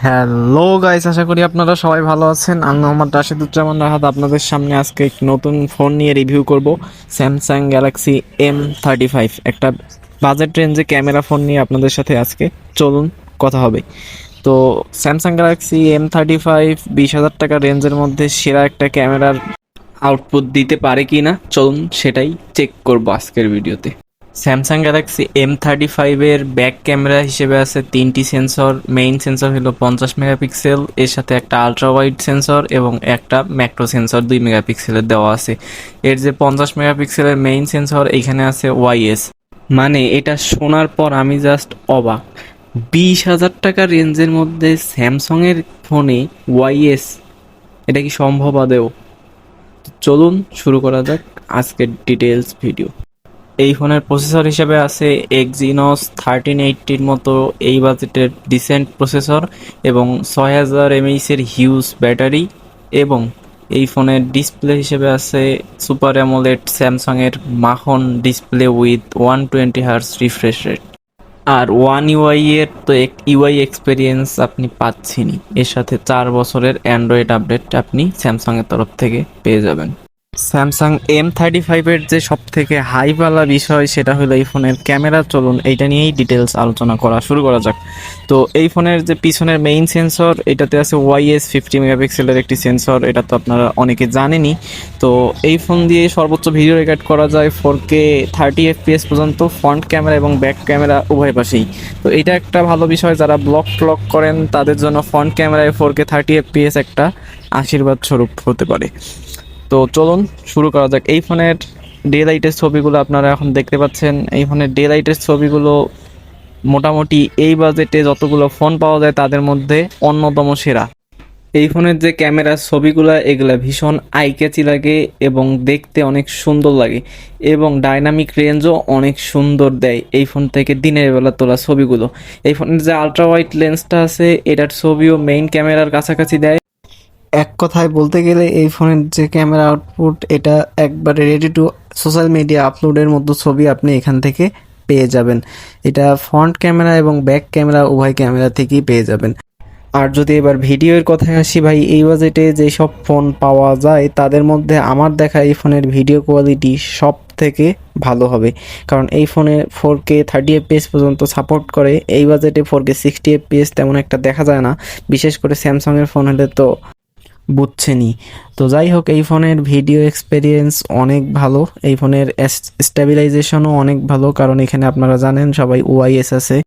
Hello guys, আশা করি আপনারা সবাই ভালো আছেন। আমি মোহাম্মদ রাশিদুজ্জামান রাহাত আপনাদের সামনে আজকে একটি নতুন ফোন নিয়ে রিভিউ করব। স্যামসাং গ্যালাক্সি M35, একটা বাজেট রেঞ্জে ক্যামেরা ফোন নিয়ে আপনাদের সাথে আজকে চলুন কথা হবে। তো স্যামসাং গ্যালাক্সি M35 20,000 টাকা রেঞ্জের মধ্যে সেরা একটা ক্যামেরার আউটপুট দিতে পারে কি না, চলুন সেটাই চেক করব আজকের ভিডিওতে। স্যামসাং গ্যালাক্সি M35-এর ব্যাক ক্যামেরা হিসেবে আছে তিনটি সেন্সর। মেইন সেন্সর হলো 50 মেগাপিক্সেল, এর সাথে একটা আলট্রা ওয়াইড সেন্সর এবং একটা ম্যাক্রো সেন্সর 2 মেগাপিক্সেলের দেওয়া আছে। এর যে 50 মেগাপিক্সেলের মেইন সেন্সর, এইখানে আছে ওয়াইএস। মানে এটা শোনার পর আমি জাস্ট অবাক। 20,000 টাকা রেঞ্জের মধ্যে স্যামসংয়ের ফোনে ওয়াইএস, এটা কি সম্ভব আদেও? চলুন শুরু করা যাক আজকের ডিটেলস ভিডিও। এই ফোনের প্রসেসর হিসেবে আছে Exynos 1380-র মতো এই বাজেটের ডিসেন্ট প্রসেসর এবং 6000 mAh এর হিউজ ব্যাটারি। এবং এই ফোনের ডিসপ্লে হিসেবে আছে সুপার অ্যামোলেড স্যামসাংয়ের মাখন display with 120 Hz refresh rate. আর ওয়ান ইউআই এর তো এক ইউআই এক্সপেরিয়েন্স আপনি পাচ্ছেনই, এর সাথে 4 বছরের অ্যান্ড্রয়েড আপডেট আপনি স্যামসাংয়ের তরফ থেকে পেয়ে যাবেন। স্যামসাং M35-এর যে সব থেকে হাইপালা বিষয় সেটা হলো এই ফোনের ক্যামেরা। চলুন এইটা নিয়েই ডিটেলস আলোচনা করা শুরু করা যাক। তো এই ফোনের যে পিছনের মেইন সেন্সর, এটাতে আছে ওয়াইএস 50 মেগাপিক্সেলের একটি সেন্সর, এটা তো আপনারা অনেকে জানেনই। তো এই ফোন দিয়ে সর্বোচ্চ ভিডিও রেকর্ড করা যায় 4K 30 FPS পর্যন্ত, ফ্রন্ট ক্যামেরা এবং ব্যাক ক্যামেরা উভয় পাশেই। তো এটা একটা ভালো বিষয়, যারা ব্লগ করেন তাদের জন্য ফ্রন্ট ক্যামেরায় 4K 30 FPS একটা আশীর্বাদ স্বরূপ হতে পারে। তো চলুন শুরু করা যাক। এই ফোনের ডে লাইটের ছবিগুলো আপনারা এখন দেখতে পাচ্ছেন। এই ফোনের ডে লাইটের ছবিগুলো মোটামুটি এই বাজেটে যতগুলো ফোন পাওয়া যায় তাদের মধ্যে অন্যতম সেরা। এই ফোনের যে ক্যামেরার ছবিগুলো, এগুলা ভীষণ আইক্যাচি লাগে এবং দেখতে অনেক সুন্দর লাগে, এবং ডাইনামিক রেঞ্জও অনেক সুন্দর দেয় এই ফোন থেকে দিনের বেলা তোলা ছবিগুলো। এই ফোনের যে আলট্রা ওয়াইড লেন্সটা আছে, এটার ছবিও মেইন ক্যামেরার কাছাকাছি দেয়। এক কথায় বলতে গেলে এই ফোনের যে ক্যামেরা আউটপুট, এটা একবারে রেডি টু সোশ্যাল মিডিয়া আপলোডের মতো ছবি আপনি এখান থেকে পেয়ে যাবেন। এটা ফ্রন্ট ক্যামেরা এবং ব্যাক ক্যামেরা উভয় ক্যামেরা থেকেই পেয়ে যাবেন। আর যদি এবার ভিডিওর কথায় আসি ভাই, এই বাজেটে যেসব ফোন পাওয়া যায় তাদের মধ্যে আমার দেখা এই ফোনের ভিডিও কোয়ালিটি সব থেকে ভালো হবে, কারণ এই ফোনে 4K 30 FPS পর্যন্ত সাপোর্ট করে। এই বাজেটে 4K 60 FPS তেমন একটা দেখা যায় না, বিশেষ করে স্যামসাংয়ের ফোন হলে তো বুঝছেনই। তো যাই হোক, এই ফোনের ভিডিও এক্সপেরিয়েন্স অনেক ভালো, এই ফোনের স্টেবিলাইজেশনও অনেক ভালো, কারণ এখানে আপনারা জানেন সবাই ওআইএস আছে।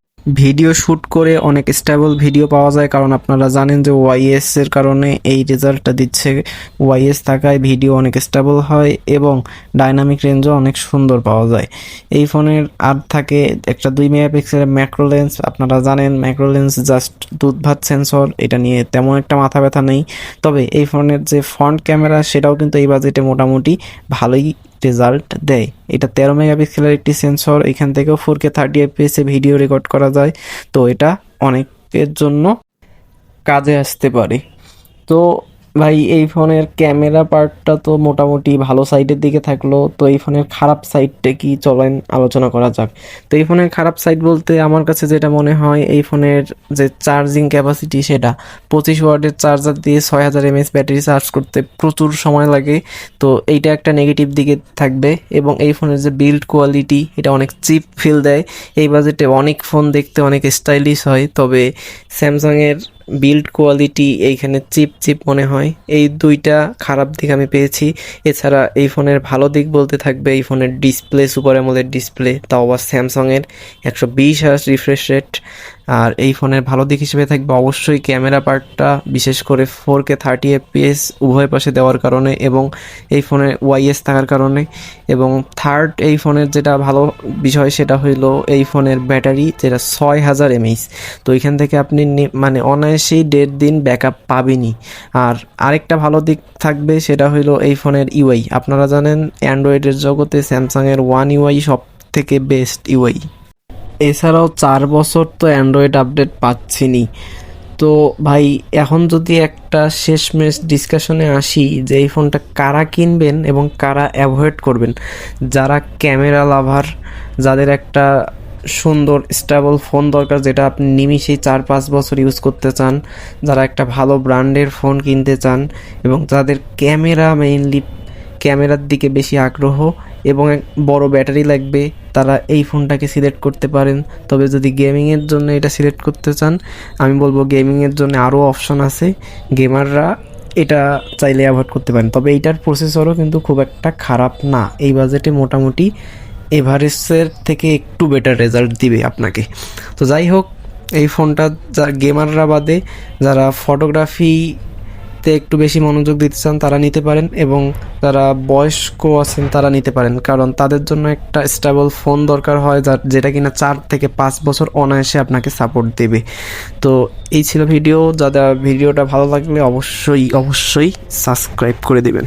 ভিডিও শ্যুট করে অনেক স্টেবল ভিডিও পাওয়া যায়, কারণ আপনারা জানেন যে ওয়াইএস এর কারণে এই রেজাল্টটা দিচ্ছে। ওয়াইএস থাকায় ভিডিও অনেক স্টেবল হয় এবং ডাইনামিক রেঞ্জও অনেক সুন্দর পাওয়া যায়। এই ফোনের আর থাকে একটা 2 মেগাপিক্সেলের ম্যাক্রো লেন্স। আপনারা জানেন ম্যাক্রো লেন্স জাস্ট দুধ ভাত সেন্সর, এটা নিয়ে তেমন একটা মাথা ব্যথা নেই। তবে এই ফোনের যে ফ্রন্ট ক্যামেরা, সেটাও কিন্তু এই বাজেটে মোটামুটি ভালোই রেজাল্ট দেয়। এটা 13 মেগাপিক্সেলের একটি সেন্সর, এখান থেকেও 4K 30 FPS ভিডিও রেকর্ড করা যায়। তো এটা অনেকের জন্য কাজে আসতে পারে। তো ভাই, এই ফোনের ক্যামেরা পার্টটা তো মোটামুটি ভালো সাইডের দিকে থাকলো। তো এই ফোনের খারাপ সাইডটা কি, চলেন আলোচনা করা যাক। তো এই ফোনের খারাপ সাইড বলতে আমার কাছে যেটা মনে হয়, এই ফোনের যে চার্জিং ক্যাপাসিটি, সেটা 25 ওয়াটের চার্জার দিয়ে 6000 mAh ব্যাটারি চার্জ করতে প্রচুর সময় লাগে। তো এইটা একটা নেগেটিভ দিকে থাকবে। এবং এই ফোনের যে বিল্ড কোয়ালিটি, এটা অনেক চিপ ফিল দেয়। এই বাজেটে অনেক ফোন দেখতে অনেক স্টাইলিশ হয়, তবে স্যামসাংয়ের বিল্ড কোয়ালিটি এইখানে চিপ মনে হয়। এই দুইটা খারাপ দিক আমি পেয়েছি। এছাড়া এই ফোনের ভালো দিক বলতে থাকবে এই ফোনের ডিসপ্লে, সুপার অ্যামোলেড ডিসপ্লে, তাও আবার স্যামসাংয়ের 120 Hz রিফ্রেশ রেট। আর এই ফোনের ভালো দিক হিসেবে থাকবে অবশ্যই ক্যামেরা পার্টটা, বিশেষ করে 4K 30 FPS উভয় পাশে দেওয়ার কারণে এবং এই ফোনে ওয়াইএস থাকার কারণে। এবং থার্ড, এই ফোনের যেটা ভালো বিষয় সেটা হইলো এই ফোনের ব্যাটারি, যেটা 6000 mAh। তো এখান থেকে আপনি মানে অনায়াসেই 1.5 দিন ব্যাকআপ পাবেনই। আর আরেকটা ভালো দিক থাকবে সেটা হইলো এই ফোনের ইউআই। আপনারা জানেন অ্যান্ড্রয়েডের জগতে স্যামসাংয়ের ওয়ান ইউআই সব থেকে বেস্ট ইউআই। এছাড়াও 4 বছর তো অ্যান্ড্রয়েড আপডেট পাচ্ছিনি। তো ভাই, এখন যদি একটা শেষমেশ ডিসকাশনে আসি যে এই ফোনটা কারা কিনবেন এবং কারা অ্যাভয়েড করবেন। যারা ক্যামেরা লাভার, যাদের একটা সুন্দর স্টেবল ফোন দরকার, যেটা আপনি নিমিষেই 4-5 বছর ইউজ করতে চান, যারা একটা ভালো ব্র্যান্ডের ফোন কিনতে চান এবং যাদের ক্যামেরার দিকে বেশি আগ্রহ এবং এক বড় ব্যাটারি লাগবে, তারা এই ফোনটাকে সিলেক্ট করতে পারেন। তবে যদি গেমিংয়ের জন্য এটা সিলেক্ট করতে চান, আমি বলবো গেমিংয়ের জন্য আরও অপশন আছে, গেমাররা এটা চাইলে অ্যাভয়েড করতে পারেন। তবে এইটার প্রসেসরও কিন্তু খুব একটা খারাপ না, এই বাজেটে মোটামুটি এভারেস্টের থেকে একটু বেটার রেজাল্ট দিবে আপনাকে। তো যাই হোক, এই ফোনটা যা গেমাররা বাদে যারা ফটোগ্রাফিতে একটু বেশি মনোযোগ দিতে চান তারা নিতে পারেন, এবং যারা বয়স্ক আছেন তারা নিতে পারেন, কারণ তাদের জন্য একটা স্টেবল ফোন দরকার হয় যেটা কিনা 4 থেকে 5 বছর অনায়াসে আপনাকে সাপোর্ট দেবে। তো এই ছিল ভিডিও। যাদের ভিডিওটা ভালো লাগলে অবশ্যই সাবস্ক্রাইব করে দেবেন।